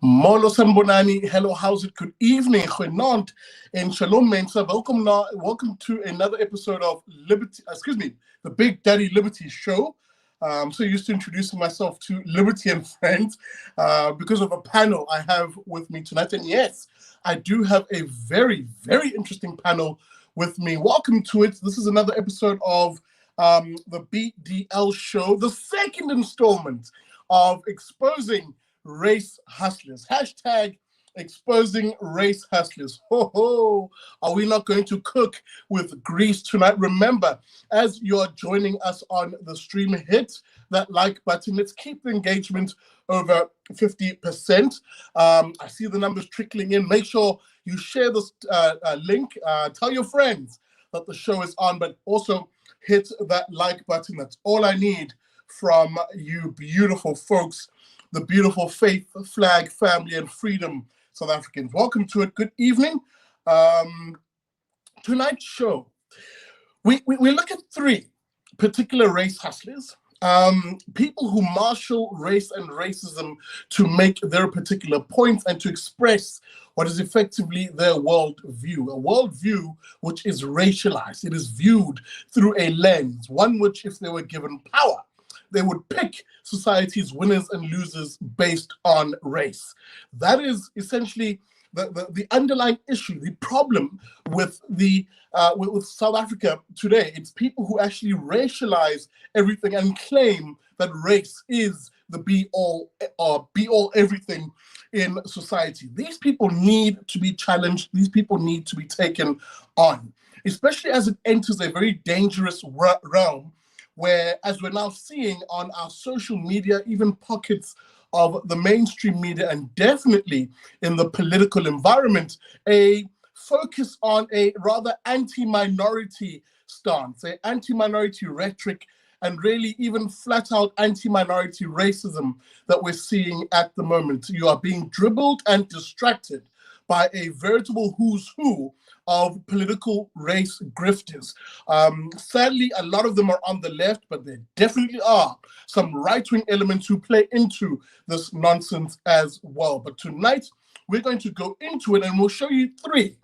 Molo Sambonani, hello, how's it? Good evening, goeienaand, and shalom, mensa. Welcome to another episode of the Big Daddy Liberty Show. I'm so used to introducing myself to Liberty and Friends because of a panel I have with me tonight. And yes, I do have a very, very interesting panel with me. Welcome to it. This is another episode of the BDL Show, the second installment of Exposing Race Hustlers. Hashtag exposing race hustlers. Ho ho! Are we not going to cook with grease tonight? Remember, as you're joining us on the stream, hit that like button. Let's keep the engagement over 50%. I see the numbers trickling in. Make sure you share this link. Tell your friends that the show is on, but also hit that like button. That's all I need from you beautiful folks, the beautiful faith, flag, family, and freedom South Africans. Welcome to it. Good evening. Tonight's show, we look at three particular race hustlers, people who marshal race and racism to make their particular points and to express what is effectively their worldview, a worldview which is racialized. It is viewed through a lens, one which, if they were given power, they would pick society's winners and losers based on race. That is essentially the underlying issue, the problem with with South Africa today. It's people who actually racialize everything and claim that race is the be all everything in society. These people need to be challenged. These people need to be taken on, especially as it enters a very dangerous realm where, as we're now seeing on our social media, even pockets of the mainstream media, and definitely in the political environment, a focus on a rather anti-minority stance, an anti-minority rhetoric, and really even flat-out anti-minority racism that we're seeing at the moment. You are being dribbled and distracted by a veritable who's who of political race grifters. Sadly, a lot of them are on the left, but there definitely are some right-wing elements who play into this nonsense as well. But tonight, we're going to go into it and we'll show you three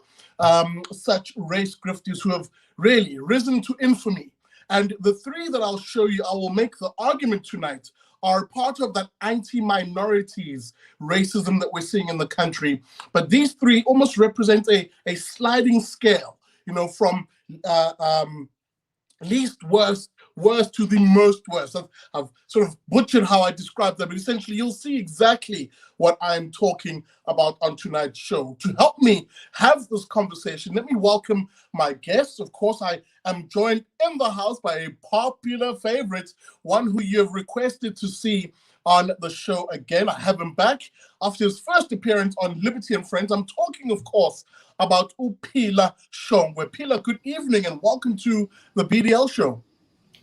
such race grifters who have really risen to infamy. And the three that I'll show you, I will make the argument tonight, are part of that anti-minorities racism that we're seeing in the country. But these three almost represent a sliding scale, you know, from least worst to the most worst. I've sort of butchered how I described them, but essentially you'll see exactly what I'm talking about on tonight's show. To help me have this conversation, let me welcome my guests. Of course, I am joined in the house by a popular favorite, one who you have requested to see on the show again. I have him back after his first appearance on Liberty and Friends. I'm talking, of course, about Phila Shongwe. Phila, good evening and welcome to the BDL show.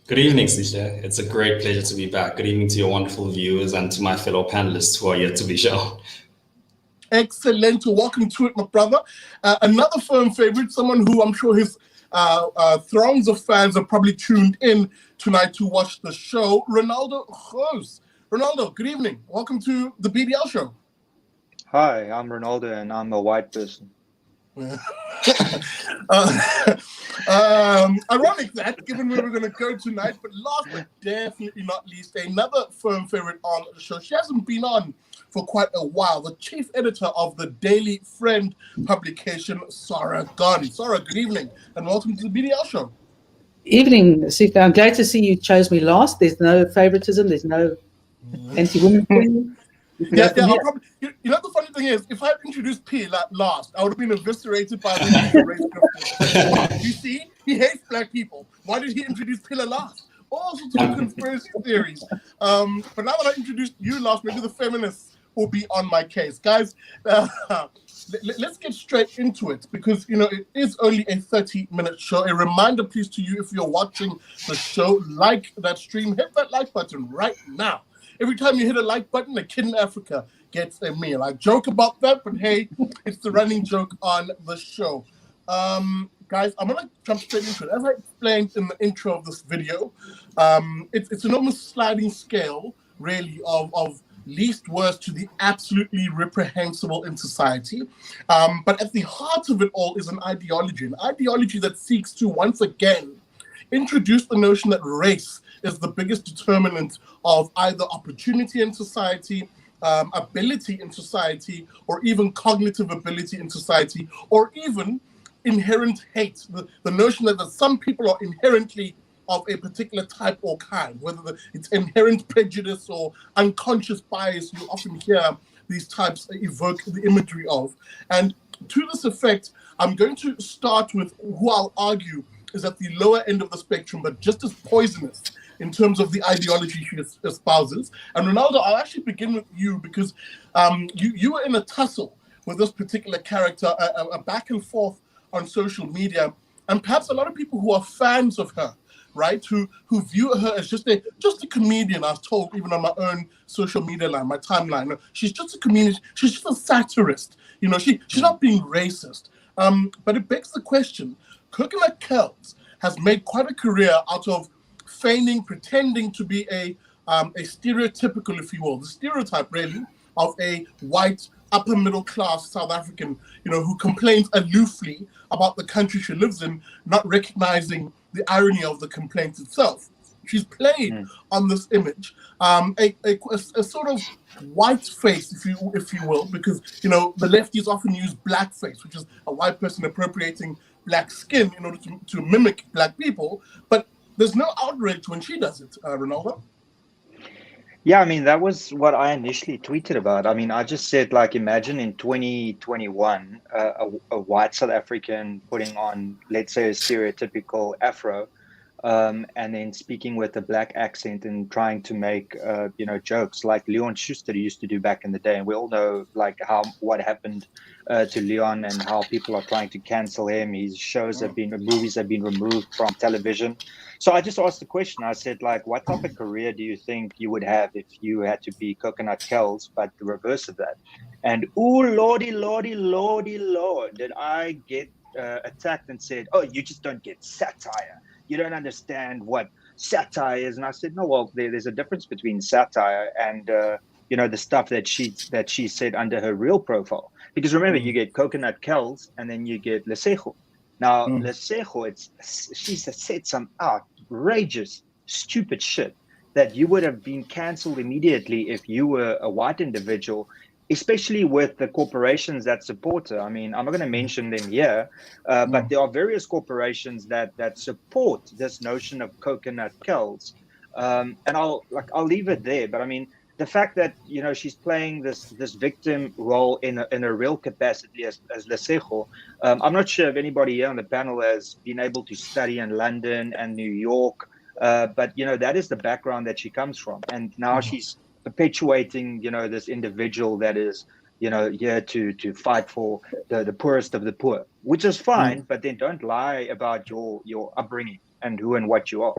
Good evening, Sisha. It's a great pleasure to be back. Good evening to your wonderful viewers and to my fellow panelists who are yet to be shown. Excellent. Welcome to it, my brother. Another firm favorite, someone who I'm sure his throngs of fans are probably tuned in tonight to watch the show, Ronaldo Gross. Ronaldo, good evening. Welcome to the BDL show. Hi, I'm Ronaldo and I'm a white person. Ironic that, given where we're going to go tonight, but last but definitely not least, another firm favorite on the show. She hasn't been on for quite a while. The chief editor of the Daily Friend publication, Sarah Gunn. Sarah, good evening and welcome to the BDL show. Evening, Sika. I'm glad to see you chose me last. There's no favoritism. There's no anti-women thing. Yeah, I'll probably, you know, the funny thing is, if I had introduced Phila last, I would have been eviscerated by the race. You see, he hates black people. Why did he introduce Phila last? All sorts of conspiracy theories. But now that I introduced you last, maybe the feminists will be on my case. Guys, let's get straight into it because, you know, it is only a 30-minute show. A reminder, please, to you, if you're watching the show, like that stream, hit that like button right now. Every time you hit a like button, a kid in Africa gets a meal. I joke about that, but hey, it's the running joke on the show. Guys, I'm going to jump straight into it. As I explained in the intro of this video, it's an almost sliding scale, really, of least worst to the absolutely reprehensible in society. But at the heart of it all is an ideology that seeks to once again introduce the notion that race is the biggest determinant of either opportunity in society, ability in society, or even cognitive ability in society, or even inherent hate. The notion that some people are inherently of a particular type or kind, whether it's inherent prejudice or unconscious bias, you often hear these types evoke the imagery of. And to this effect, I'm going to start with who I'll argue is at the lower end of the spectrum, but just as poisonous in terms of the ideology she espouses. And Ronaldo, I'll actually begin with you because you were in a tussle with this particular character, a back and forth on social media, and perhaps a lot of people who are fans of her, right, who view her as just a comedian. I was told even on my own social media line, my timeline, she's just a comedian, she's just a satirist. You know, she's not being racist. But it begs the question, Coconut Kelz has made quite a career out of pretending to be a stereotypical, if you will, the stereotype really of a white upper middle class South African, you know, who complains aloofly about the country she lives in, not recognizing the irony of the complaint itself. She's played on this image, a sort of white face, if you will, because, you know, the lefties often use blackface, which is a white person appropriating black skin in order to mimic black people. But there's no outrage when she does it, Ronaldo. Yeah, I mean, that was what I initially tweeted about. I mean, I just said, like, imagine in 2021, a white South African putting on, let's say, a stereotypical afro, and then speaking with a black accent and trying to make, jokes like Leon Schuster used to do back in the day. And we all know, like, what happened to Leon and how people are trying to cancel him. His movies have been removed from television. So I just asked the question. I said, like, what type of career do you think you would have if you had to be Coconut Kelz, but the reverse of that? And ooh, lordy, did I get attacked and said, oh, you just don't get satire. You don't understand what satire is. And I said, no, well, there's a difference between satire and the stuff that she said under her real profile. Because remember, you get Coconut Kelz and then you get Lesego. Now, Lesego, she's said some outrageous, stupid shit that you would have been cancelled immediately if you were a white individual, especially with the corporations that support her. I mean, I'm not going to mention them here, but there are various corporations that support this notion of Coconut Kelz. And I'll leave it there. But I mean, the fact that, you know, she's playing this victim role in a real capacity as Lesego. I'm not sure if anybody here on the panel has been able to study in London and New York, but, you know, that is the background that she comes from. And now she's perpetuating, you know, this individual that is, you know, here to fight for the poorest of the poor, which is fine, but then don't lie about your upbringing and who and what you are.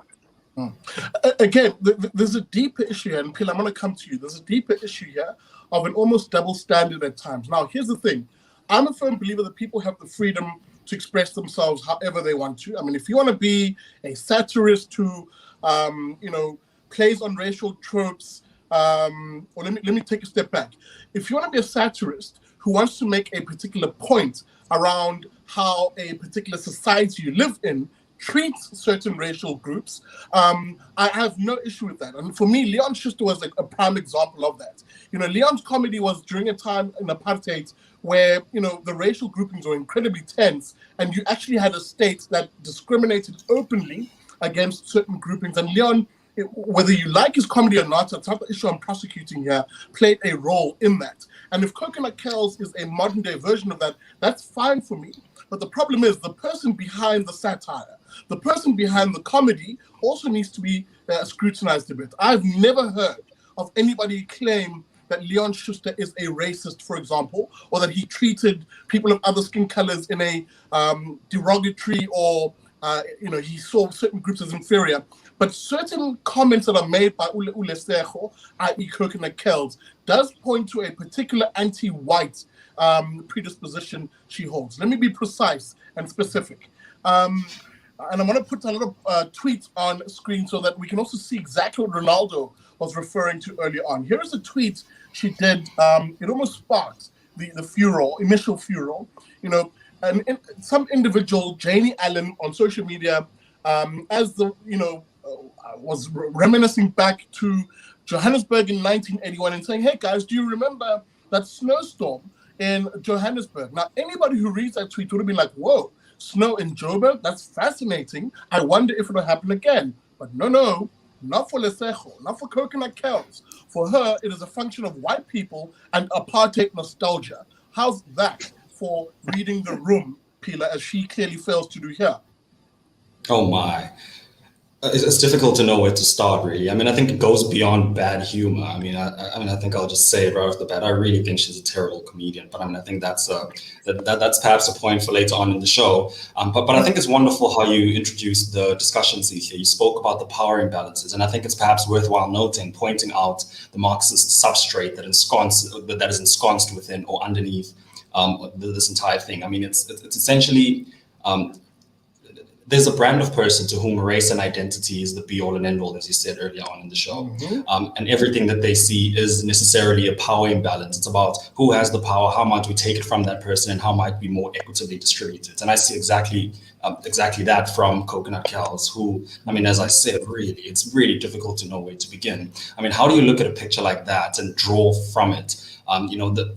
Again, there's a deeper issue here, and Pil, I'm going to come to you. There's a deeper issue here of an almost double standard at times. Now, here's the thing. I'm a firm believer that people have the freedom to express themselves however they want to. I mean, if you want to be a satirist who, plays on racial tropes, or let me take a step back. If you want to be a satirist who wants to make a particular point around how a particular society you live in treats certain racial groups, I have no issue with that. And for me, Leon Schuster was like a prime example of that. You know, Leon's comedy was during a time in apartheid where, you know, the racial groupings were incredibly tense, and you actually had a state that discriminated openly against certain groupings. And Leon, whether you like his comedy or not, that's not the issue I'm prosecuting here, played a role in that. And if Coconut Kelz is a modern day version of that, that's fine for me. But the problem is the person behind the satire, the person behind the comedy also needs to be scrutinized a bit. I've never heard of anybody claim that Leon Schuster is a racist, for example, or that he treated people of other skin colors in a derogatory or, he saw certain groups as inferior. But certain comments that are made by Lesego, i.e. Coconut Kelz, does point to a particular anti-white predisposition she holds. Let me be precise and specific. and I'm going to put a little tweet on screen so that we can also see exactly what Ronaldo was referring to earlier on. Here is a tweet she did. It almost sparked the furor, initial furor. You know, and some individual, Janie Allen, on social media, as the was reminiscing back to Johannesburg in 1981 and saying, "Hey guys, do you remember that snowstorm in Johannesburg?" Now, anybody who reads that tweet would have been like, "Whoa, snow in Joburg? That's fascinating. I wonder if it'll happen again." But no, not for Lesego, not for Coconut Kelz. For her, it is a function of white people and apartheid nostalgia. How's that for reading the room, Pila, as she clearly fails to do here? Oh my. It's difficult to know where to start, really. I mean, I think it goes beyond bad humor. I mean, I think I'll just say it right off the bat. I really think she's a terrible comedian. But I mean, I think that's that's perhaps a point for later on in the show. But I think it's wonderful how you introduced the discussions here. You spoke about the power imbalances, and I think it's perhaps worthwhile pointing out the Marxist substrate that is ensconced within or underneath this entire thing. I mean, it's essentially. There's a brand of person to whom race and identity is the be-all and end-all, as you said earlier on in the show. Mm-hmm. And everything that they see is necessarily a power imbalance. It's about who has the power, how might we take it from that person, and how might be more equitably distributed. And I see exactly that from Coconut Kelz, who, I mean, as I said, really, it's really difficult to know where to begin. I mean, how do you look at a picture like that and draw from it, the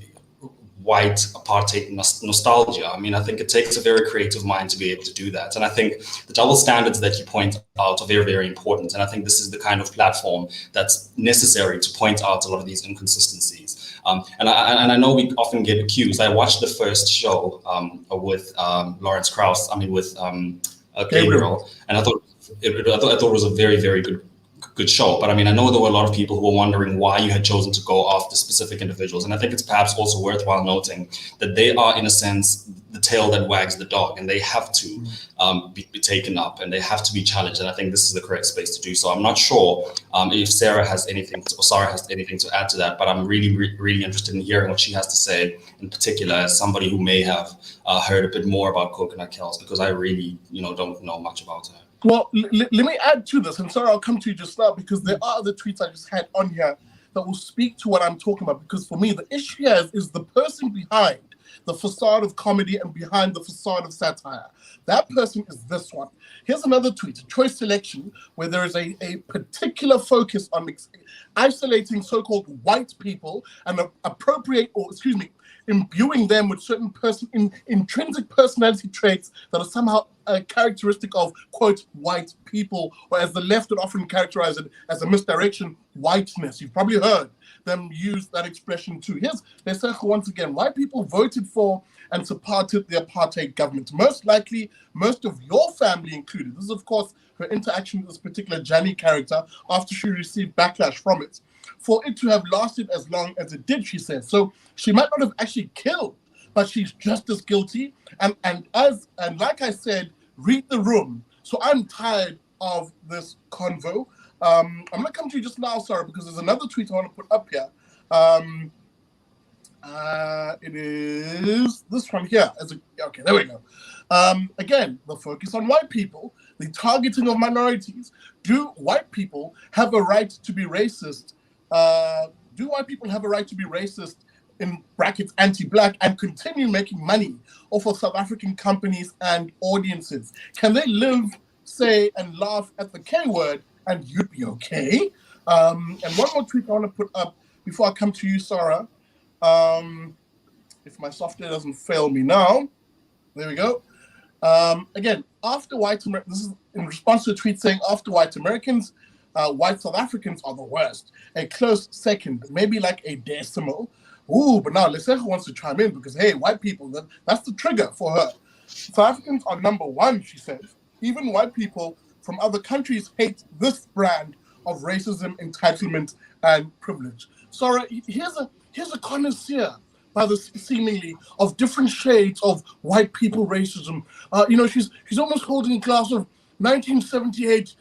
white apartheid nostalgia? I mean, I think it takes a very creative mind to be able to do that. And I think the double standards that you point out are very, very important. And I think this is the kind of platform that's necessary to point out a lot of these inconsistencies. And I know we often get accused. I watched the first show with Lawrence Krauss, with Gabriel, and I thought it was a very, very good show. But I mean, I know there were a lot of people who were wondering why you had chosen to go after specific individuals. And I think it's perhaps also worthwhile noting that they are, in a sense, the tail that wags the dog, and they have to be taken up and they have to be challenged. And I think this is the correct space to do so. I'm not sure if Sarah has anything to add to that, but I'm really, really interested in hearing what she has to say, in particular, as somebody who may have heard a bit more about Coconut Kelz, because I really, don't know much about her. Well, let me add to this, and sorry, I'll come to you just now, because there are other tweets I just had on here that will speak to what I'm talking about. Because for me, the issue here is the person behind the facade of comedy and behind the facade of satire. That person is this one. Here's another tweet, a choice selection, where there is a particular focus on isolating so-called white people and imbuing them with certain intrinsic personality traits that are somehow characteristic of, quote, white people, or as the left would often characterize it as a misdirection, whiteness. You've probably heard them use that expression too. Here's Lesego once again. White people voted for and supported the apartheid government. Most likely, most of your family included. This is, of course, her interaction with this particular Jani character after she received backlash from it. For it to have lasted as long as it did, she says. So she might not have actually killed, but she's just as guilty. And like I said, read the room. So I'm tired of this convo. I'm going to come to you just now, Sarah, because there's another tweet I want to put up here. It is this one here. Okay, there we go. Again, the focus on white people, the targeting of minorities. Do white people have a right to be racist? Do white people have a right to be racist, in brackets, anti-black, and continue making money off of South African companies and audiences? Can they live, say, and laugh at the K word and you'd be okay? And one more tweet I want to put up before I come to you, Sarah. If my software doesn't fail me now. There we go. Again, after white Americans, this is in response to a tweet saying, after white Americans, white South Africans are the worst. A close second, maybe like a decimal. Ooh, but now Lesego wants to chime in because, hey, white people, that's the trigger for her. South Africans are number one, she says. Even white people from other countries hate this brand of racism, entitlement, and privilege. Sarah, here's a connoisseur by the seemingly of different shades of white people racism. She's almost holding a glass of 1978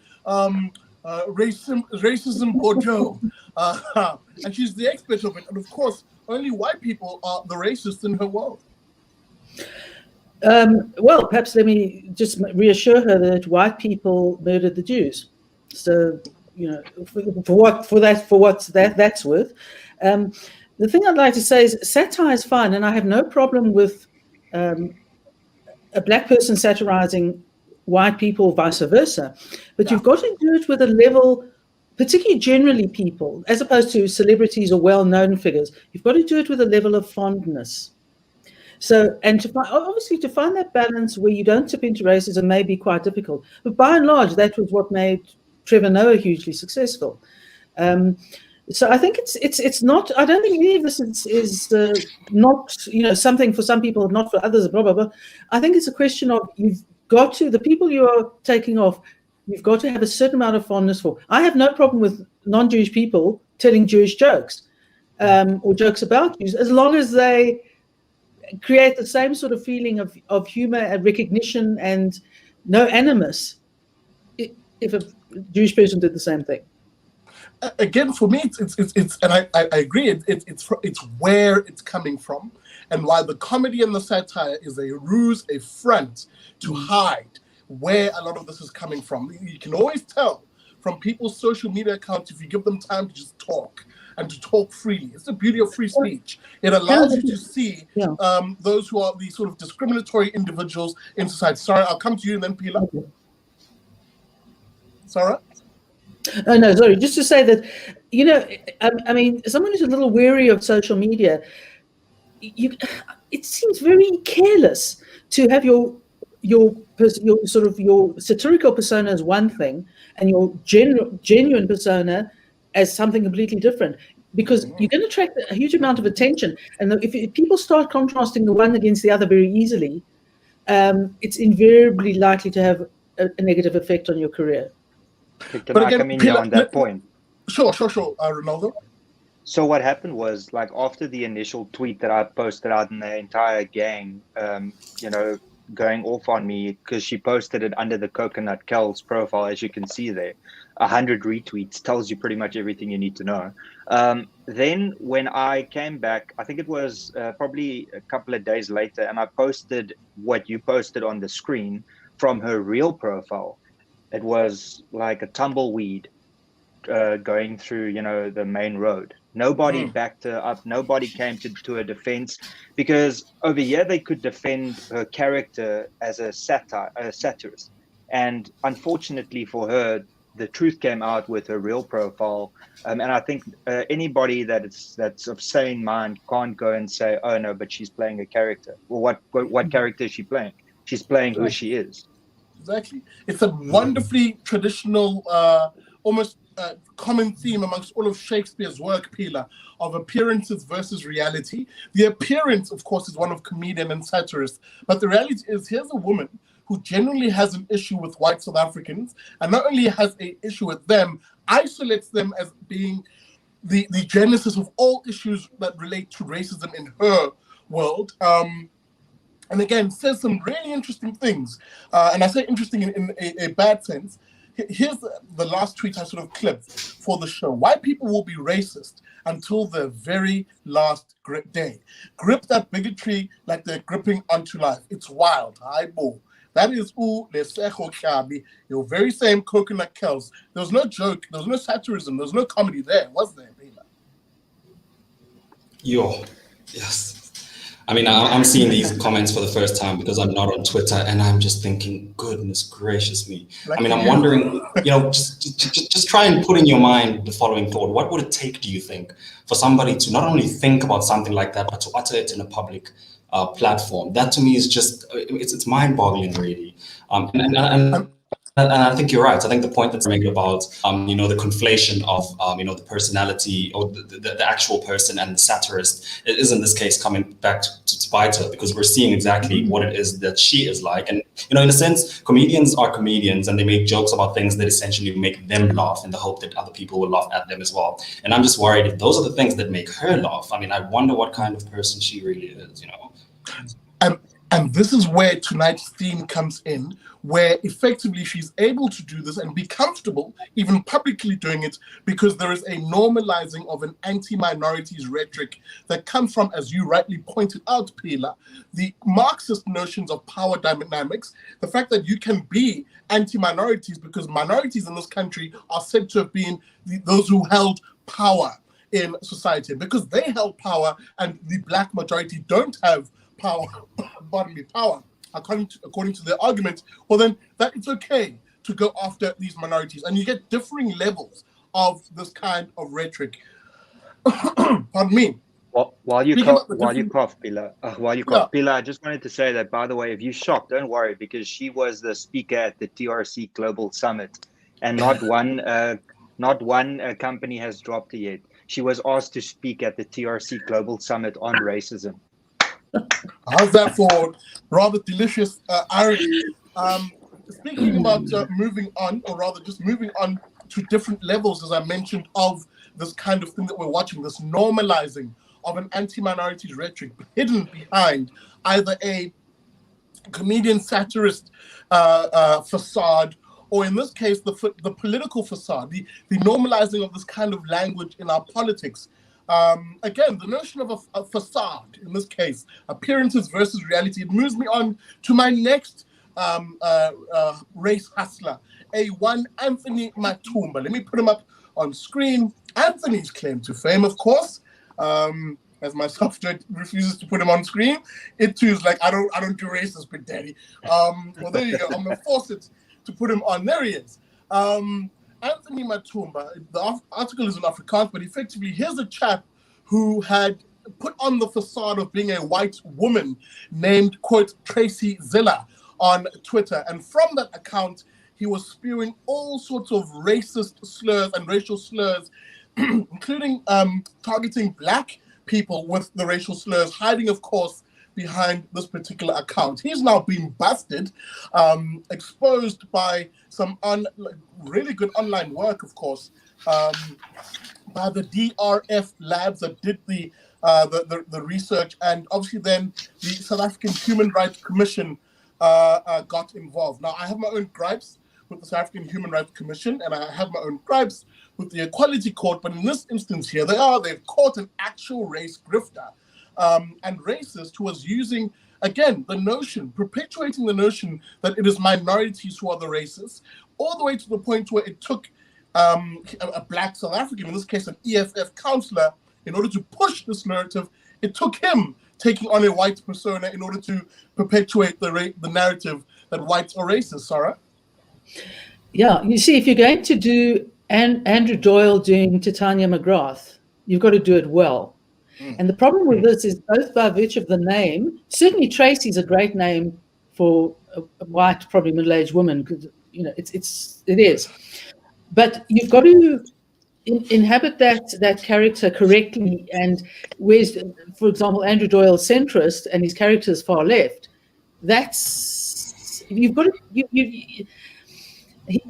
racism Bordeaux, and she's the expert of it. And of course, only white people are the racists in her world. Well, perhaps let me just reassure her that white people murdered the Jews. So, for what that's worth. The thing I'd like to say is satire is fine, and I have no problem with a black person satirizing white people, vice versa. But you've got to do it with a level, particularly generally people, as opposed to celebrities or well-known figures. You've got to do it with a level of fondness. So, and to find that balance where you don't tip into racism may be quite difficult. But by and large, that was what made Trevor Noah hugely successful. So I think it's not. I don't think any of this is not something for some people, not for others. Blah blah blah. I think it's a question of you've got to, the people you are taking off, you've got to have a certain amount of fondness for. I have no problem with non-Jewish people telling Jewish jokes or jokes about Jews, as long as they create the same sort of feeling of humor and recognition and no animus. If a Jewish person did the same thing. Again, for me, it's and I agree. It's where it's coming from, and why the comedy and the satire is a ruse, a front to hide where a lot of this is coming from. You can always tell from people's social media accounts if you give them time to just talk and to talk freely. It's the beauty of free speech. It allows you to see those who are the sort of discriminatory individuals in society. Sorry, I'll come to you and then Pila. Sarah? Oh, no, sorry. Just to say that, I mean, someone who's a little weary of social media, it seems very careless to have your satirical persona as one thing and your genuine persona as something completely different, because you're going to attract a huge amount of attention. And if people start contrasting the one against the other very easily, it's invariably likely to have a negative effect on your career. Can I come in here on that point? Sure, Ronaldo. So what happened was, like, after the initial tweet that I posted out, and the entire gang, going off on me because she posted it under the Coconut Kelz profile, as you can see there, 100 retweets, tells you pretty much everything you need to know. Then when I came back, I think it was probably a couple of days later, and I posted what you posted on the screen from her real profile. It was like a tumbleweed going through, the main road. Nobody backed her up. Nobody came to her defense, because over here they could defend her character as a satirist. And unfortunately for her, the truth came out with her real profile. And I think anybody that's of sane mind can't go and say, oh no, but she's playing a character. Well, what character is she playing? She's playing who she is. Exactly. It's a wonderfully traditional, almost common theme amongst all of Shakespeare's work, Pila, of appearances versus reality. The appearance, of course, is one of comedian and satirist, but the reality is, here's a woman who genuinely has an issue with white South Africans, and not only has an issue with them, isolates them as being the genesis of all issues that relate to racism in her world. And again, says some really interesting things. And I say interesting in a bad sense. Here's the last tweet I sort of clipped for the show. White people will be racist until their very last day. Grip that bigotry like they're gripping onto life. It's wild. Highball. That is Lesego, Tlhabi, your very same Coconut Kelz. There was no joke. There was no satirism. There was no comedy there, was there, Bela? Yes. I mean, I'm seeing these comments for the first time because I'm not on Twitter, and I'm just thinking, goodness gracious me. I mean, I'm wondering, just try and put in your mind the following thought. What would it take, do you think, for somebody to not only think about something like that, but to utter it in a public platform? That to me is just, it's mind-boggling, really. And I think you're right. I think the point that's made about, the conflation of, the personality or the actual person and the satirist, it is in this case coming back to bite her, because we're seeing exactly what it is that she is like. And, in a sense, comedians are comedians, and they make jokes about things that essentially make them laugh in the hope that other people will laugh at them as well. And I'm just worried if those are the things that make her laugh. I mean, I wonder what kind of person she really is, And this is where tonight's theme comes in, where effectively she's able to do this and be comfortable, even publicly doing it, because there is a normalizing of an anti-minorities rhetoric that comes from, as you rightly pointed out, Pila, the Marxist notions of power dynamics, the fact that you can be anti-minorities because minorities in this country are said to have been those who held power in society. Because they held power and the black majority don't have power, bodily power, according to their argument, well then that it's okay to go after these minorities, and you get differing levels of this kind of rhetoric. Pardon me. While you cough, Pila, Pila, I just wanted to say that, by the way, if you're shocked, don't worry, because she was the speaker at the TRC Global Summit, and not one company has dropped her yet. She was asked to speak at the TRC Global Summit on racism. How's that for rather delicious irony? Speaking about moving on, or rather just moving on to different levels, as I mentioned, of this kind of thing that we're watching, this normalizing of an anti-minorities rhetoric hidden behind either a comedian satirist facade, or in this case, the political facade, the normalizing of this kind of language in our politics. Again, the notion of a facade, in this case, appearances versus reality, it moves me on to my next race hustler, one Anthony Matumba. Let me put him up on screen. Anthony's claim to fame, of course, as my software refuses to put him on screen. It too is like, I don't do racist, Big Daddy. Well, there you go. I'm going to force it to put him on. There he is. Anthony Matumba, the article is in Afrikaans, but effectively, here's a chap who had put on the facade of being a white woman named, quote, Tracy Zille on Twitter. And from that account, he was spewing all sorts of racist slurs and racial slurs, including targeting black people with the racial slurs, hiding, of course, behind this particular account. He's now been busted, exposed by some really good online work, of course, by the DRF labs that did the research, and obviously then the South African Human Rights Commission got involved. Now, I have my own gripes with the South African Human Rights Commission, and I have my own gripes with the Equality Court, but in this instance here, they've caught an actual race grifter and racist who was using, again, perpetuating the notion that it is minorities who are the racists, all the way to the point where it took a black South African, in this case an EFF councillor, in order to push this narrative. It took him taking on a white persona in order to perpetuate the narrative that whites are racist, Sarah. Yeah, you see, if you're going to do Andrew Doyle doing Titania McGrath, you've got to do it well. And the problem with this is both by virtue of the name, certainly Tracy's a great name for a white, probably middle-aged woman, because it is. But you've got to inhabit that character correctly. And whereas, for example, Andrew Doyle's centrist and his character is far left, you've got to.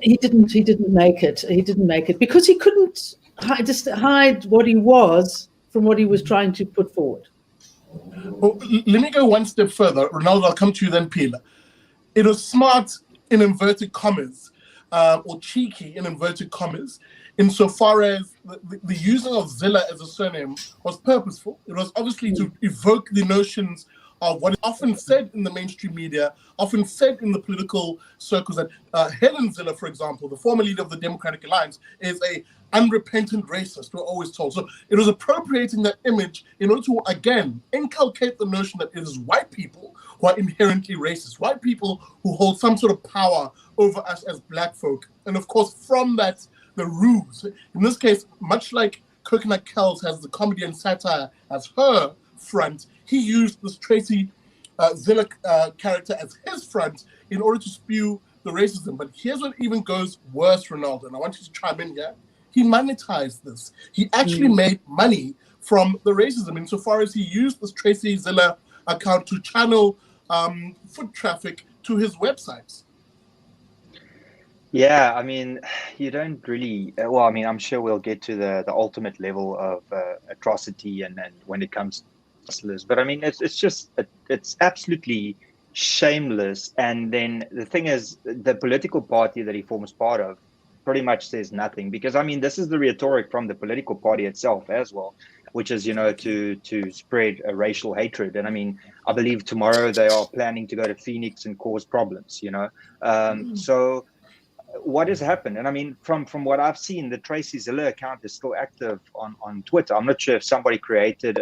He didn't make it. He didn't make it because he couldn't hide what he was from what he was trying to put forward. Well, let me go one step further. Ronaldo, I'll come to you then, Pila. It was smart in inverted commas, or cheeky in inverted commas, insofar as the using of Zille as a surname was purposeful. It was obviously to evoke the notions of what is often said in the mainstream media, often said in the political circles, that Helen Zille, for example, the former leader of the Democratic Alliance, is a unrepentant racist, we're always told. So it was appropriating that image in order to, again, inculcate the notion that it is white people who are inherently racist, white people who hold some sort of power over us as black folk. And of course, from that, the ruse. In this case, much like Coconut Kelz has the comedy and satire as her front, he used this Tracy Zille character as his front in order to spew the racism. But here's what even goes worse, Ronaldo, and I want you to chime in here. He monetized this. He actually made money from the racism insofar as he used this Tracy Zille account to channel foot traffic to his websites. Yeah, I mean, you don't really, well, I mean, I'm sure we'll get to the ultimate level of atrocity and when it comes to hustlers, but I mean, it's absolutely shameless. And then the thing is, the political party that he forms part of pretty much says nothing, because I mean, this is the rhetoric from the political party itself as well, which is, to spread a racial hatred. And I mean, I believe tomorrow they are planning to go to Phoenix and cause problems, So what has happened? And I mean, from what I've seen, the Tracy Zille account is still active on Twitter. I'm not sure if somebody created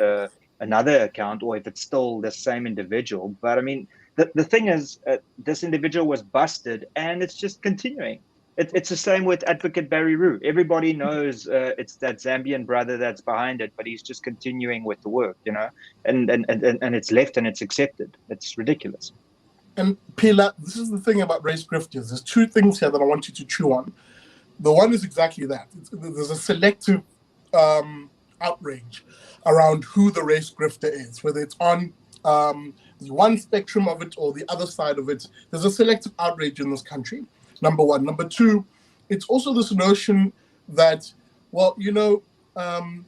another account or if it's still the same individual. But I mean, the thing is, this individual was busted, and it's just continuing. It's the same with Advocate Barry Rue. Everybody knows it's that Zambian brother that's behind it, but he's just continuing with the work, and it's left and it's accepted. It's ridiculous. And Pila, this is the thing about race grifters. There's two things here that I want you to chew on. The one is exactly that. There's a selective outrage around who the race grifter is, whether it's on the one spectrum of it or the other side of it. There's a selective outrage in this country, number one. Number two, it's also this notion that, well, and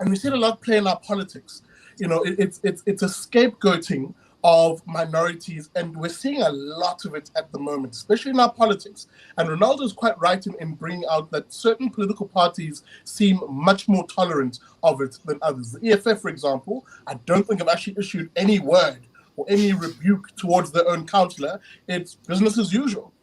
we see it a lot play in our politics. It's a scapegoating of minorities, and we're seeing a lot of it at the moment, especially in our politics. And Ronaldo is quite right in bringing out that certain political parties seem much more tolerant of it than others. The EFF, for example, I don't think have actually issued any word or any rebuke towards their own councillor. It's business as usual.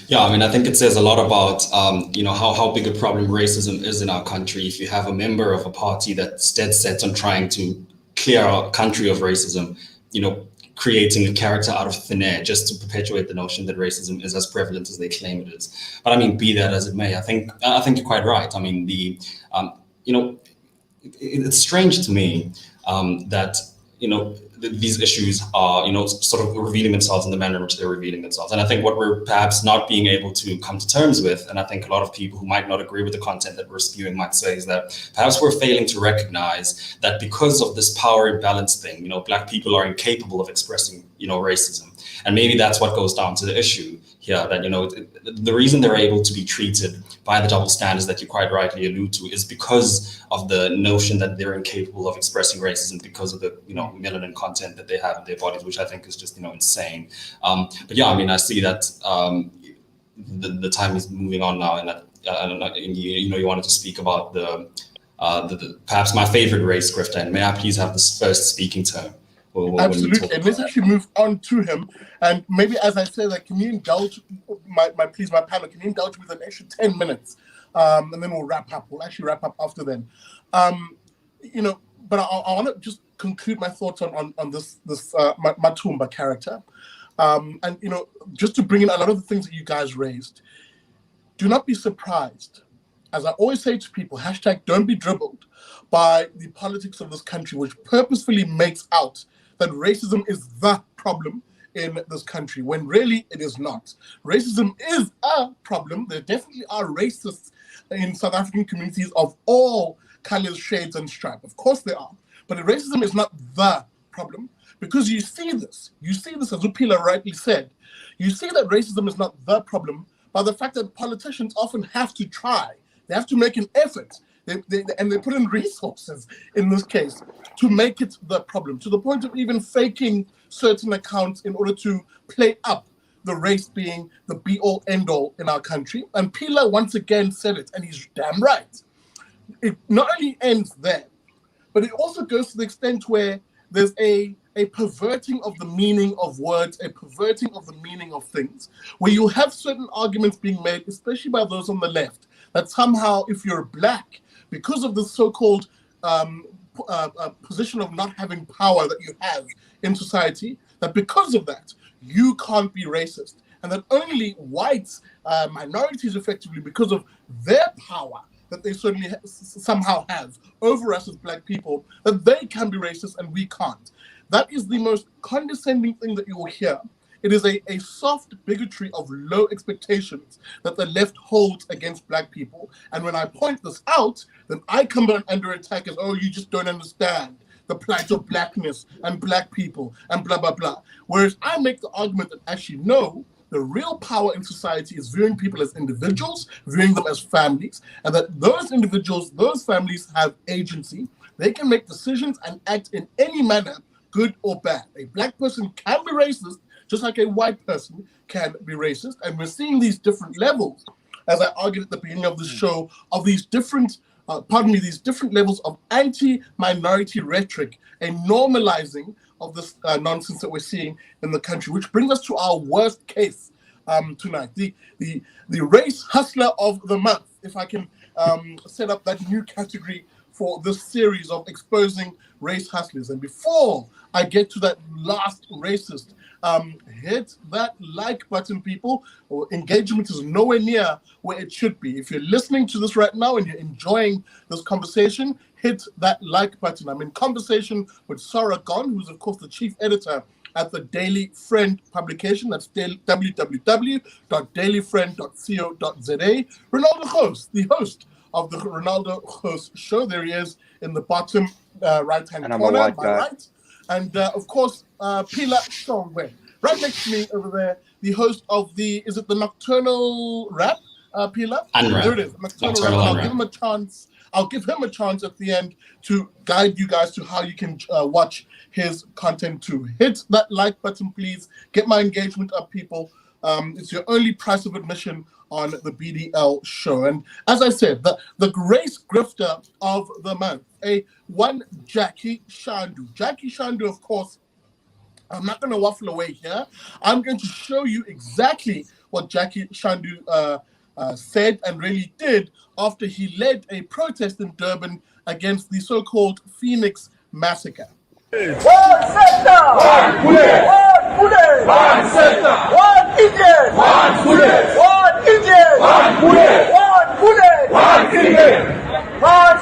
Yeah, I mean, I think it says a lot about, how big a problem racism is in our country. If you have a member of a party that's dead set on trying to clear our country of racism, creating a character out of thin air just to perpetuate the notion that racism is as prevalent as they claim it is. But I mean, be that as it may, I think you're quite right. I mean, it's strange to me that these issues are sort of revealing themselves in the manner in which they're revealing themselves. And I think what we're perhaps not being able to come to terms with, and I think a lot of people who might not agree with the content that we're spewing might say, is that perhaps we're failing to recognize that because of this power imbalance thing, Black people are incapable of expressing racism. And maybe that's what goes down to the issue here, that the reason they're able to be treated by the double standards that you quite rightly allude to is because of the notion that they're incapable of expressing racism because of the melanin content that they have in their bodies, which I think is just insane. But yeah, I mean, I see that the time is moving on now, and that you wanted to speak about the perhaps my favorite race grifter, and may I please have this first speaking term? Absolutely, and let's actually move on to him. And maybe, as I say, can you indulge my panel? Can you indulge with an extra 10 minutes, and then we'll wrap up. We'll actually wrap up after then. But I want to just conclude my thoughts on this Matumba character, and just to bring in a lot of the things that you guys raised. Do not be surprised, as I always say to people, #don't be dribbled by the politics of this country, which purposefully makes out that racism is the problem in this country, when really it is not. Racism is a problem. There definitely are racists in South African communities of all colors, shades, and stripes. Of course there are. But racism is not the problem, because you see this, as Upila rightly said, you see that racism is not the problem by the fact that politicians often have to try. They have to make an effort. They put in resources, in this case, to make it the problem, to the point of even faking certain accounts in order to play up the race being the be-all, end-all in our country. And Pila once again said it, and he's damn right. It not only ends there, but it also goes to the extent where there's a perverting of the meaning of words, a perverting of the meaning of things, where you have certain arguments being made, especially by those on the left, that somehow if you're Black, because of the so-called position of not having power that you have in society, that because of that, you can't be racist. And that only whites, minorities effectively, because of their power that they certainly somehow have over us as Black people, that they can be racist and we can't. That is the most condescending thing that you will hear. It is a soft bigotry of low expectations that the left holds against Black people. And when I point this out, then I come under attack as, oh, you just don't understand the plight of Blackness and Black people and blah, blah, blah. Whereas I make the argument that actually, no, the real power in society is viewing people as individuals, viewing them as families, and that those individuals, those families have agency. They can make decisions and act in any manner good or bad. A black person can be racist, just like a white person can be racist. And we're seeing these different levels, as I argued at the beginning of the show, of these different, these different levels of anti-minority rhetoric, a normalizing of this nonsense that we're seeing in the country, which brings us to our worst case tonight, the race hustler of the month, if I can set up that new category for this series of exposing race hustlers. And before I get to that last racist, hit that like button, people. Engagement is nowhere near where it should be. If you're listening to this right now and you're enjoying this conversation, hit that like button. I'm in conversation with Sarah Gon, who's of course the chief editor at the Daily Friend publication. That's www.dailyfriend.co.za. Ronaldo Host, the host of the Ronaldo Host show. There he is in the bottom right-hand corner, my right. And of course, Pila Songwe, right next to me over there, the host of is it the Nocturnal Rap, Pila? Unwrap. There it is, Nocturnal Rap. I'll give him a chance at the end to guide you guys to how you can watch his content too. Hit that like button, please. Get my engagement up, people. It's your only price of admission on the BDL show. And as I said, the race grifter of the month, one Jackie Shandu. Jackie Shandu, of course, I'm not going to waffle away here. I'm going to show you exactly what Jackie Shandu said and really did after he led a protest in Durban against the so-called Phoenix massacre. One sector, one bullet, one bullet, one sector, one Indian, one bullet, one Indian, one bullet, one bullet, one Indian. March,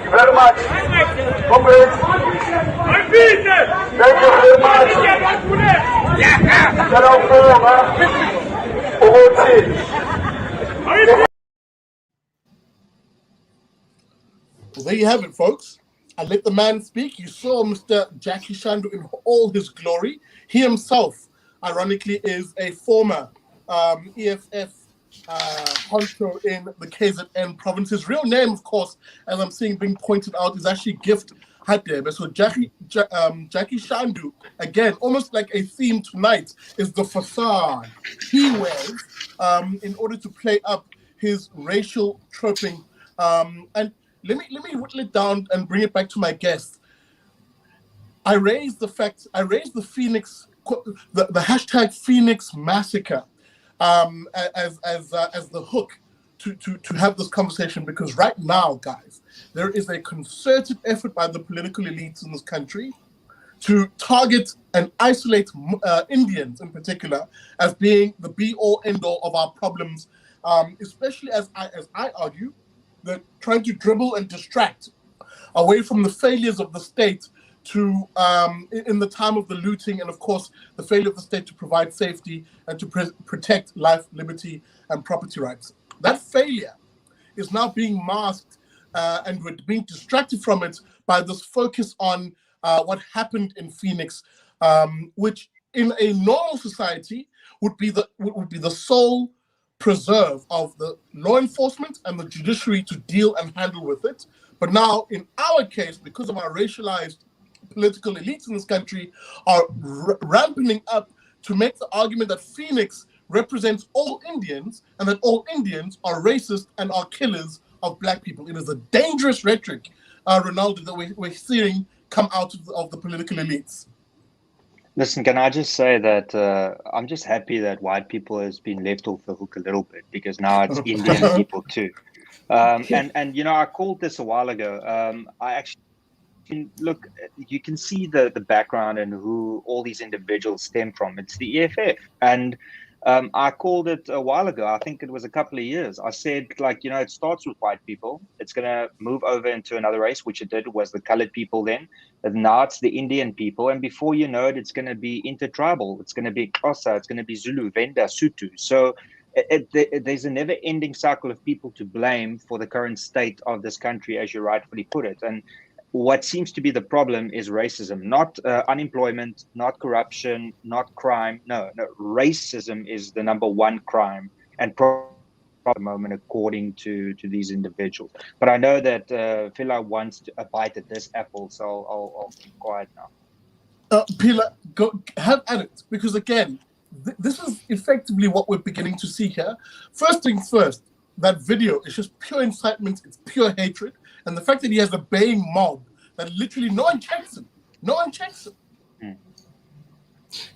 Thank you very much. Comrades. Thank you very much. Well, there you have it, folks. I let the man speak. You saw Mr. Jackie Shandu in all his glory. He himself, ironically, is a former EFF honcho in the KZN province. His real name, of course, as I'm seeing being pointed out, is actually Gift Hadebe. So Jackie Shandu, again, almost like a theme tonight, is the facade he wears in order to play up his racial troping. And let me whittle it down and bring it back to my guest. I raised the Phoenix, the hashtag Phoenix massacre as the hook to have this conversation, because right now, guys, there is a concerted effort by the political elites in this country to target and isolate Indians in particular as being the be-all, end-all of our problems, especially as I argue, that trying to dribble and distract away from the failures of the state to in the time of the looting, and of course the failure of the state to provide safety and to protect life, liberty, and property rights. That failure is now being masked and we're being distracted from it by this focus on what happened in Phoenix, which in a normal society would be the sole preserve of the law enforcement and the judiciary to deal and handle with it. But now, in our case, because of our racialized political elites in this country, are ramping up to make the argument that Phoenix represents all Indians and that all Indians are racist and are killers of black people. It is a dangerous rhetoric, Ronaldo, that we're seeing come out of the political elites. Listen, can I just say that I'm just happy that white people has been left off the hook a little bit, because now it's Indian people too. And you know, I called this a while ago. I actually look, you can see the background and who all these individuals stem from. It's the EFF. And I called it a while ago. I think it was a couple of years. I said, like, you know, it starts with white people. It's going to move over into another race, which it did, was the colored people then. And now it's the Indian people. And before you know it, it's going to be intertribal. It's going to be Xhosa. It's going to be Zulu, Venda, Sotho. So there's a never-ending cycle of people to blame for the current state of this country, as you rightfully put it. And what seems to be the problem is racism, not unemployment, not corruption, not crime. No, racism is the number one crime and the moment according to these individuals. But I know that Phila wants a bite at this apple, so I'll keep quiet now. Pila, go have at it, because again, this is effectively what we're beginning to see here. First things first, that video is just pure incitement, it's pure hatred, and the fact that he has a baying mob that literally no one checks him.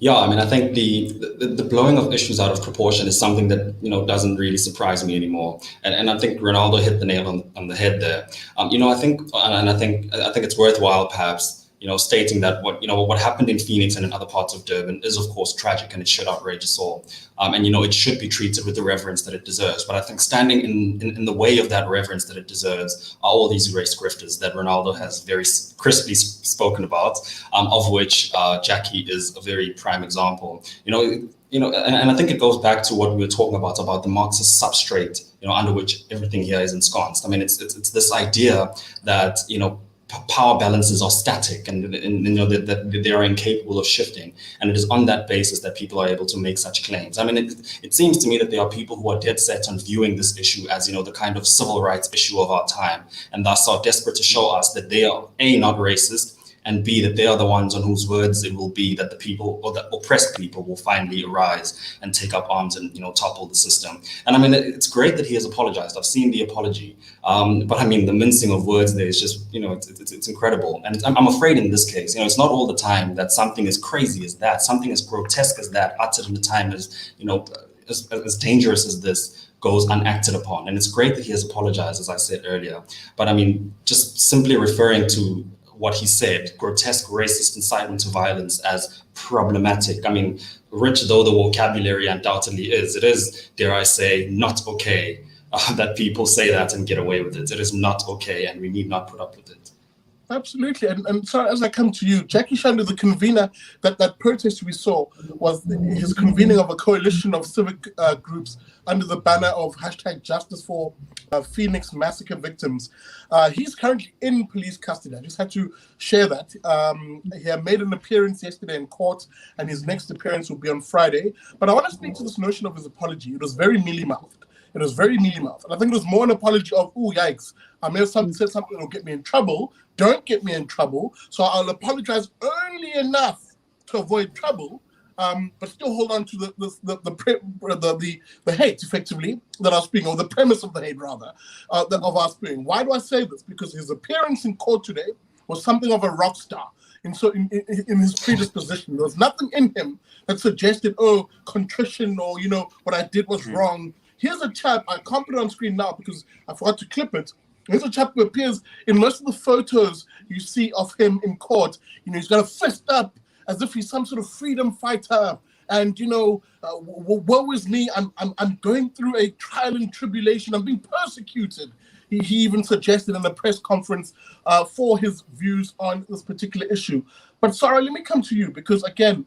Yeah, I mean, I think the blowing of issues out of proportion is something that, you know, doesn't really surprise me anymore. And I think Ronaldo hit the nail on the head there. You know, I think it's worthwhile perhaps, you know, stating that what happened in Phoenix and in other parts of Durban is of course tragic, and it should outrage us all. And you know, it should be treated with the reverence that it deserves. But I think standing in the way of that reverence that it deserves are all these race grifters that Ronaldo has very crisply spoken about, of which Jackie is a very prime example. You know, and I think it goes back to what we were talking about the Marxist substrate, you know, under which everything here is ensconced. I mean, it's this idea that, you know, power balances are static and you know that they are incapable of shifting, and it is on that basis that people are able to make such claims. I mean, it seems to me that there are people who are dead set on viewing this issue as, you know, the kind of civil rights issue of our time, and thus are desperate to show us that they are A, not racist, and B, that they are the ones on whose words it will be that the people, or the oppressed people, will finally arise and take up arms and, you know, topple the system. And I mean, it's great that he has apologized. I've seen the apology, but I mean, the mincing of words there is just, you know, it's incredible. And I'm afraid in this case, you know, it's not all the time that something as crazy as that, something as grotesque as that, uttered in a time as, you know, as dangerous as this, goes unacted upon. And it's great that he has apologized, as I said earlier. But I mean, just simply referring to what he said, grotesque racist incitement to violence, as problematic. I mean, rich though the vocabulary undoubtedly is, it is, dare I say, not okay that people say that and get away with it. It is not okay, and we need not put up with it. Absolutely. And so as I come to you, Jackie Shandu, the convener, that protest we saw was his convening of a coalition of civic groups under the banner of #Justice for Phoenix massacre victims. He's currently in police custody. I just had to share that. He had made an appearance yesterday in court, and his next appearance will be on Friday. But I want to speak to this notion of his apology. It was very mealy-mouthed. And I think it was more an apology of, oh, yikes, I may have said something that will get me in trouble. Don't get me in trouble. So I'll apologize only enough to avoid trouble, but still hold on to the hate, effectively, that I was speaking, or the premise of the hate, rather, of our speaking. Why do I say this? Because his appearance in court today was something of a rock star. And so in his predisposition, there was nothing in him that suggested, oh, contrition, or, you know, what I did was wrong. Here's a chap, I can't put it on screen now because I forgot to clip it. Here's a chap who appears in most of the photos you see of him in court. You know, he's got a fist up as if he's some sort of freedom fighter. And, you know, woe is me, I'm going through a trial and tribulation. I'm being persecuted. He even suggested in a press conference for his views on this particular issue. But Sarah, let me come to you, because again,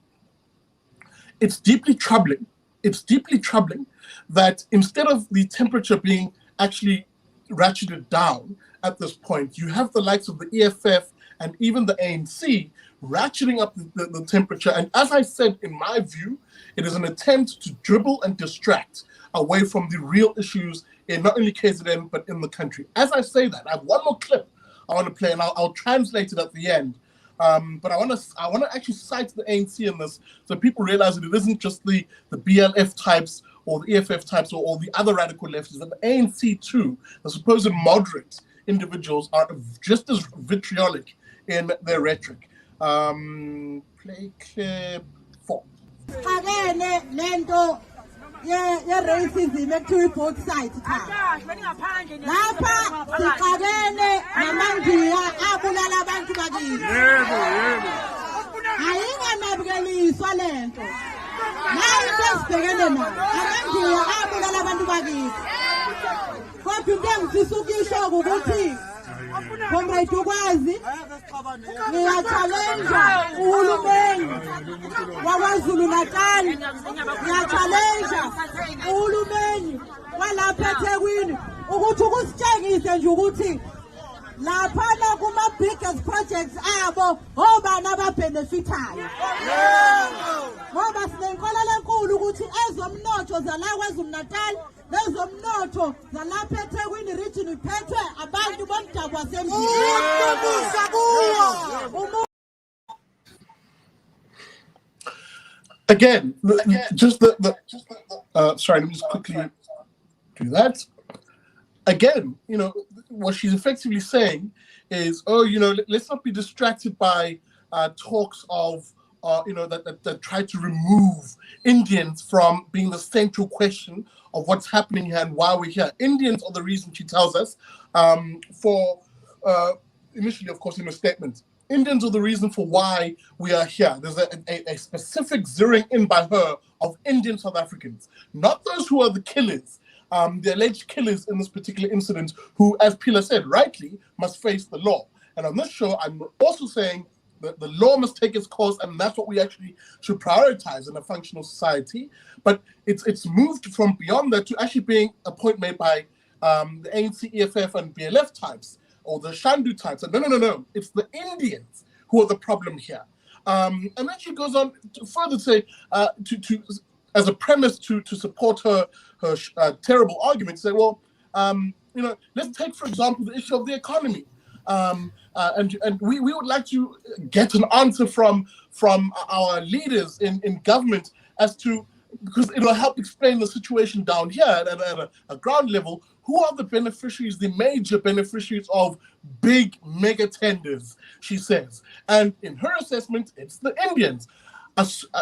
it's deeply troubling. It's deeply troubling that instead of the temperature being actually ratcheted down at this point, you have the likes of the EFF and even the ANC ratcheting up the temperature. And as I said, in my view, it is an attempt to dribble and distract away from the real issues in not only KZN, but in the country. As I say that, I have one more clip I want to play, and I'll translate it at the end. But I want to actually cite the ANC in this, so people realize that it isn't just the BLF types or the EFF types or the other radical leftists, that the ANC too, the supposed moderate individuals, are just as vitriolic in their rhetoric. Play clip 4. Racism to both sides. Lapha siqabene namandiya abulala abantu bakithi. Ayinganabikeliswa lento. Nayi sesibhekene nayo. Amandiya abulala abantu bakithi. Kodwa into engifisa ukisho ukuthi Comrade ukwazi ngiyachallenge uhulumeni waKwaZulu Natal, ngiyachallenge uhulumeni walapha eThekwini ukuthi ukusitshengise nje ukuthi laphana kuma biggest projects abo obani ababenefitayo. Ngoba sinenkolelo enkulu ukuthi ezomnotho zala KwaZulu Natal nezomnotho zalapha eThekwini region iphethwe abantu bomdabu wasemzini. Again, sorry, let me just quickly do that. Again, you know, what she's effectively saying is, oh, you know, let's not be distracted by talks of, you know, that try to remove Indians from being the central question of what's happening here and why we're here. Indians are the reason, she tells us, initially, of course, in a statement. Indians are the reason for why we are here. There's a specific zeroing in by her of Indian South Africans, not those who are the killers, the alleged killers in this particular incident, who, as Pila said, rightly must face the law. And on this show, I'm also saying that the law must take its course, and that's what we actually should prioritize in a functional society. But it's moved from beyond that to actually being a point made by the ANC, EFF, and BLF types, or the Shandu types. And no. It's the Indians who are the problem here. And then she goes on to further say, as a premise to support her terrible argument, say, well, you know, let's take, for example, the issue of the economy. And we would like to get an answer from our leaders in government as to, because it will help explain the situation down here at a ground level. Who are the beneficiaries, the major beneficiaries of big mega tenders, she says. And in her assessment, it's the Indians.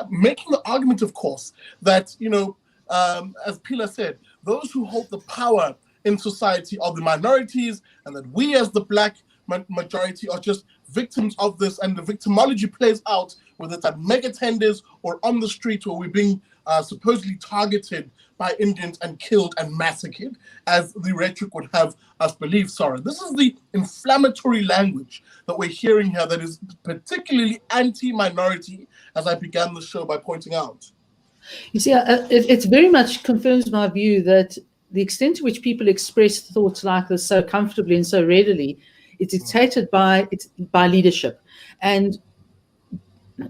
Making the argument, of course, that, you know, as Pila said, those who hold the power in society are the minorities, and that we as the black majority are just victims of this, and the victimology plays out, whether it's at mega tenders or on the street where we're being supposedly targeted by Indians and killed and massacred, as the rhetoric would have us believe. Sorry, this is the inflammatory language that we're hearing here that is particularly anti-minority, as I began the show by pointing out. You see, it very much confirms my view that the extent to which people express thoughts like this so comfortably and so readily, it's dictated by leadership. And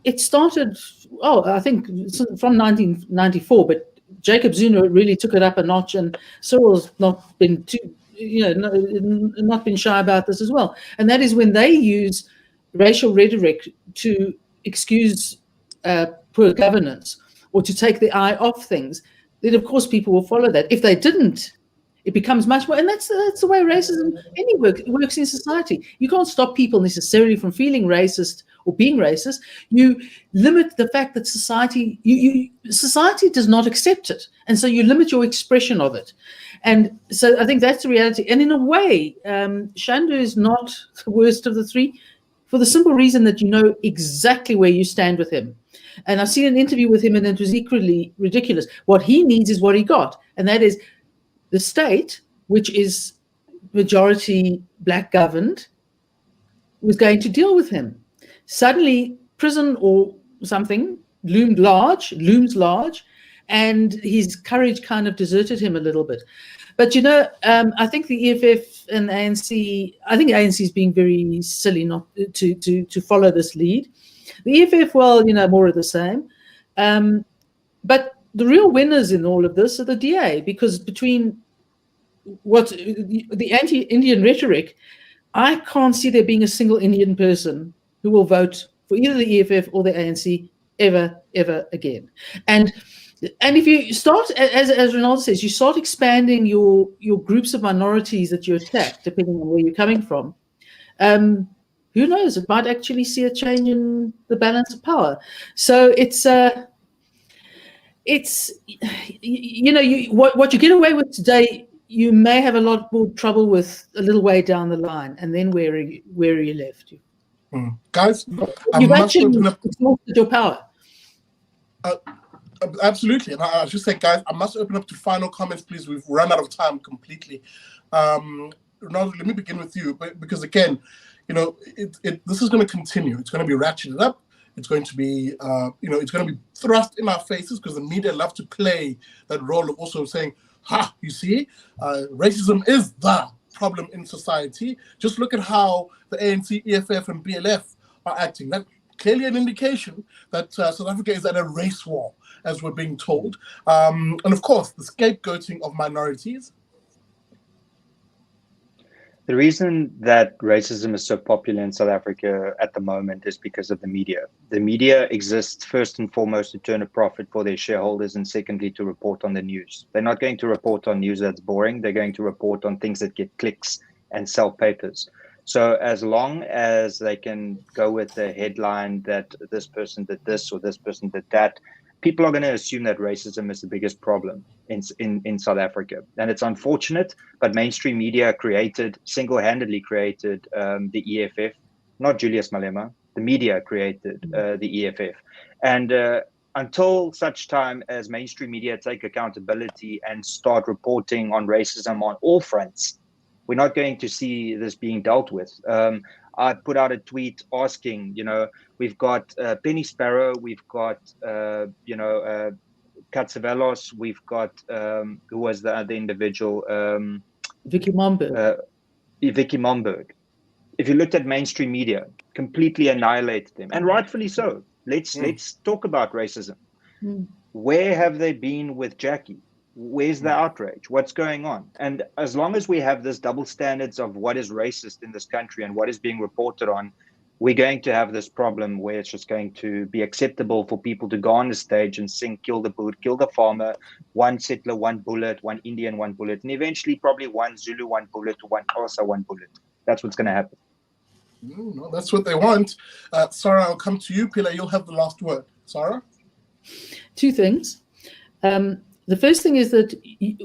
it started, I think from 1994, but Jacob Zuma really took it up a notch, and Cyril's not been not been shy about this as well. And that is when they use racial rhetoric to excuse poor governance or to take the eye off things, then of course people will follow that. If they didn't, it becomes much more, and that's the way racism works in society. You can't stop people necessarily from feeling racist or being racist. You limit the fact that society does not accept it, and so you limit your expression of it. And so I think that's the reality. And in a way, Shandu is not the worst of the three, for the simple reason that you know exactly where you stand with him. And I've seen an interview with him, and it was equally ridiculous. What he needs is what he got, and that is the state, which is majority black governed, was going to deal with him. Suddenly, prison or something looms large, and his courage kind of deserted him a little bit. But you know, I think the EFF and the ANC, I think the ANC is being very silly not to follow this lead. The EFF, well, you know, more of the same. But the real winners in all of this are the DA, because between what the anti-Indian rhetoric, I can't see there being a single Indian person who will vote for either the EFF or the ANC ever again. And if you start, as Ronaldo says, you start expanding your groups of minorities that you attack, depending on where you're coming from, who knows, it might actually see a change in the balance of power. So it's you know, what you get away with today, you may have a lot more trouble with a little way down the line, and then where are you left? Guys, you've actually exhausted your power. Absolutely, and I should say, guys, I must open up to final comments, please. We've run out of time completely. Ronaldo, let me begin with you, because again, you know, this is going to continue. It's going to be ratcheted up. It's going to be, you know, it's going to be thrust in our faces, because the media love to play that role of also saying, "Ha, you see, racism is the problem in society. Just look at how the ANC, EFF, and BLF are acting." That clearly an indication that South Africa is at a race war, as we're being told. And of course, the scapegoating of minorities. The reason that racism is so popular in South Africa at the moment is because of the media. The media exists first and foremost to turn a profit for their shareholders, and secondly, to report on the news. They're not going to report on news that's boring. They're going to report on things that get clicks and sell papers. So as long as they can go with the headline that this person did this or this person did that, people are going to assume that racism is the biggest problem in South Africa. And it's unfortunate, but mainstream media single-handedly created the EFF, not Julius Malema. The media created the EFF. And until such time as mainstream media take accountability and start reporting on racism on all fronts, we're not going to see this being dealt with. I put out a tweet asking, we've got Penny Sparrow, we've got, Katsavelos, we've got, who was the other individual? Vicky Momberg. Vicky Momberg. If you looked at mainstream media, completely annihilated them, and rightfully so. Let's talk about racism. Where have they been with Jackie? Where's the outrage? What's going on? And as long as we have this double standards of what is racist in this country and what is being reported on, we're going to have this problem where it's just going to be acceptable for people to go on the stage and sing "Kill the Boer, Kill the Farmer," one settler, one bullet, one Indian, one bullet, and eventually probably one Zulu, one bullet, one Xhosa, one bullet. That's what's going to happen. No, that's what they want. Sarah, I'll come to you. Pila, you'll have the last word. Sarah? Two things. The first thing is that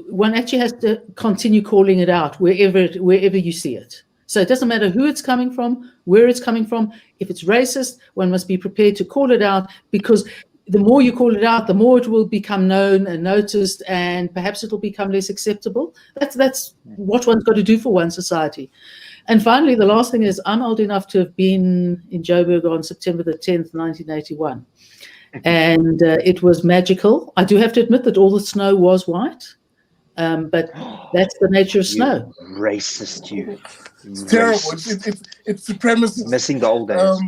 one actually has to continue calling it out wherever you see it. So it doesn't matter who it's coming from, where it's coming from. If it's racist, one must be prepared to call it out, because the more you call it out, the more it will become known and noticed, and perhaps it'll become less acceptable. That's what one's got to do for one society. And finally, the last thing is, I'm old enough to have been in Joburg on September the 10th, 1981. And it was magical. I do have to admit that all the snow was white, but that's the nature of snow. Racist, you. It's terrible. It's supremacist. Missing the old days.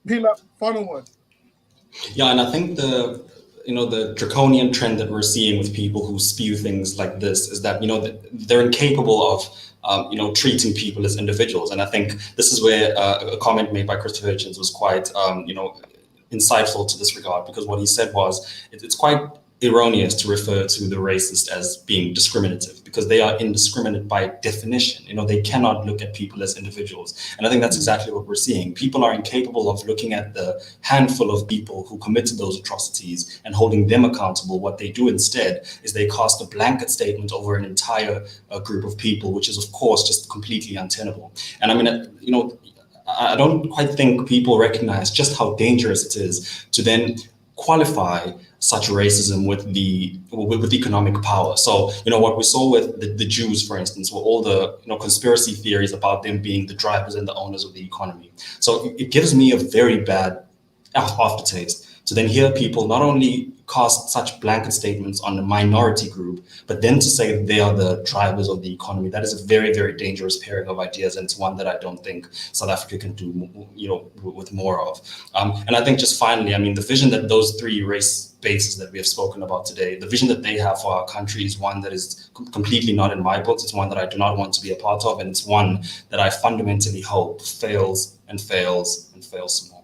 Pila, final word. Yeah, and I think the draconian trend that we're seeing with people who spew things like this is that they're incapable of treating people as individuals. And I think this is where a comment made by Christopher Hitchens was quite, insightful to this regard, because what he said was it's quite erroneous to refer to the racist as being discriminative, because they are indiscriminate by definition. They cannot look at people as individuals. And I think that's exactly what we're seeing. People are incapable of looking at the handful of people who committed those atrocities and holding them accountable. What they do instead is they cast a blanket statement over an entire group of people, which is, of course, just completely untenable. And I mean, I don't quite think people recognize just how dangerous it is to then qualify such racism with economic power. So, what we saw with the Jews, for instance, were all the conspiracy theories about them being the drivers and the owners of the economy. So it gives me a very bad aftertaste to then hear people not only cast such blanket statements on a minority group, but then to say that they are the drivers of the economy. That is a very, very dangerous pairing of ideas, and it's one that I don't think South Africa can do, with more of. And I think just finally, I mean, the vision that those three race bases that we have spoken about today, the vision that they have for our country is one that is completely not in my books. It's one that I do not want to be a part of, and it's one that I fundamentally hope fails and fails and fails small.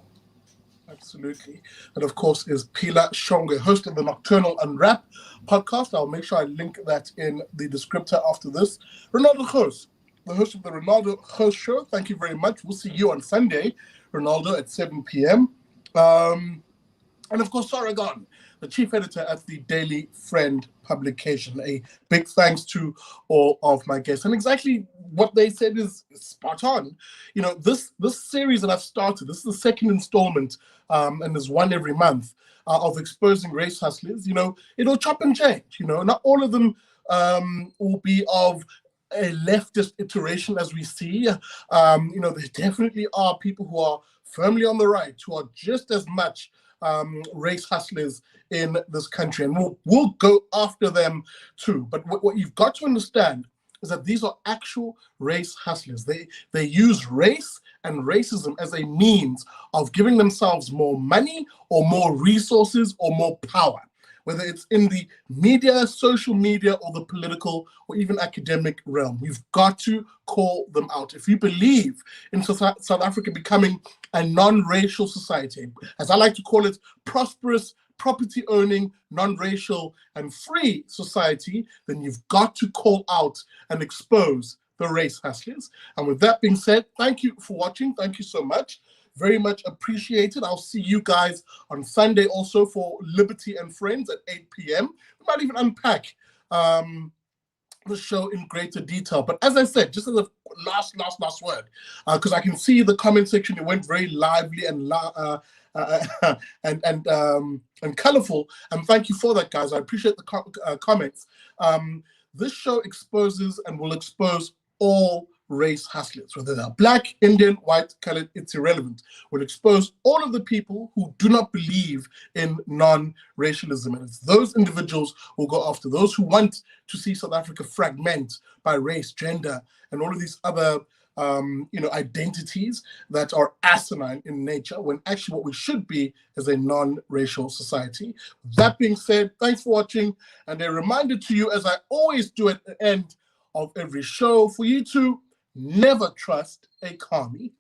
Absolutely. And of course is Pila Shongwe, host of the Nocturnal Unwrap podcast. I'll make sure I link that in the descriptor after this. Ronaldo Khoes, the host of the Ronaldo Khoes Show. Thank you very much. We'll see you on Sunday, Ronaldo, at 7 p.m. And of course, Sarah Gon, the chief editor at the Daily Friend publication. A big thanks to all of my guests. And exactly what they said is spot on. This series that I've started, this is the second installment, and there's one every month, of exposing race hustlers. It'll chop and change. Not all of them will be of a leftist iteration as we see. There definitely are people who are firmly on the right, who are just as much race hustlers in this country, and we'll go after them too. But what you've got to understand is that these are actual race hustlers. They use race and racism as a means of giving themselves more money or more resources or more power, whether it's in the media, social media, or the political or even academic realm. We've got to call them out. If you believe in South Africa becoming a non-racial society, as I like to call it, prosperous, property-owning, non-racial and free society, then you've got to call out and expose the race hustlers. And with that being said, thank you for watching. Thank you so much. Very much appreciated. I'll see you guys on Sunday also for Liberty and Friends at 8 p.m. We might even unpack the show in greater detail. But as I said, just as a last word, because I can see the comment section, it went very lively and colorful. And thank you for that, guys. I appreciate the comments. This show exposes and will expose all race hustlers, whether they're black, Indian, white, colored, it's irrelevant. Will expose all of the people who do not believe in non-racialism. And it's those individuals who go after those who want to see South Africa fragment by race, gender, and all of these other identities that are asinine in nature, when actually what we should be is a non-racial society. That being said, thanks for watching. And a reminder to you, as I always do at the end of every show, for you to never trust a commie.